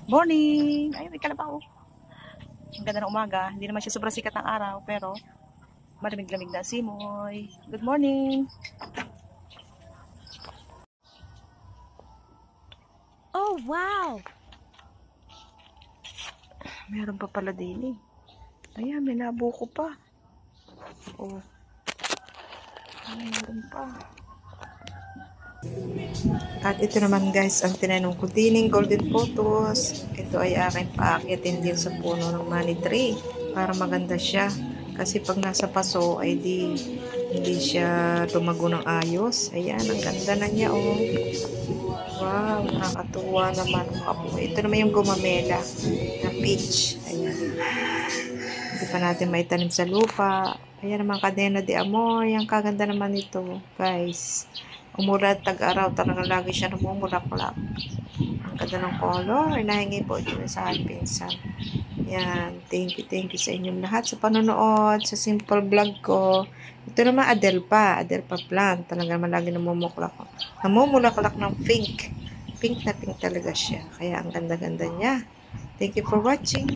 Morning! Ay, may kalabaw. Ang ganda ng umaga. Hindi naman siya sobrang sikat ng araw, pero malamig-lamig na simoy. Good morning! Oh, wow! Meron pa pala din eh. Ayan, may nabuko pa. Oh. Meron pa. At ito naman guys, ang tinanong ko, tining golden photos. Ito ay aking paakyatin din sa puno ng money tree para maganda siya. Kasi pag nasa paso ay hindi siya tumago ng ayos. Ayan, ang ganda na niya oh. Wow, nakakatuwa naman mga po. Ito naman yung gumamela na peach. Ayan. Hindi pa natin maitanim sa lupa. Ayan naman cadena de amor. Ang kaganda naman ito guys. Umulan tag-araw, talaga lagi siya namumulaklak. Ang ganda ng color. Nahingi po ito sa aking pinsan. Yan. Thank you sa inyong lahat sa panonood, sa simple vlog ko. Ito naman Adelpa plant. Talaga malagi namumulaklak ng pink. Pink na pink talaga siya. Kaya ang ganda-ganda niya. Thank you for watching.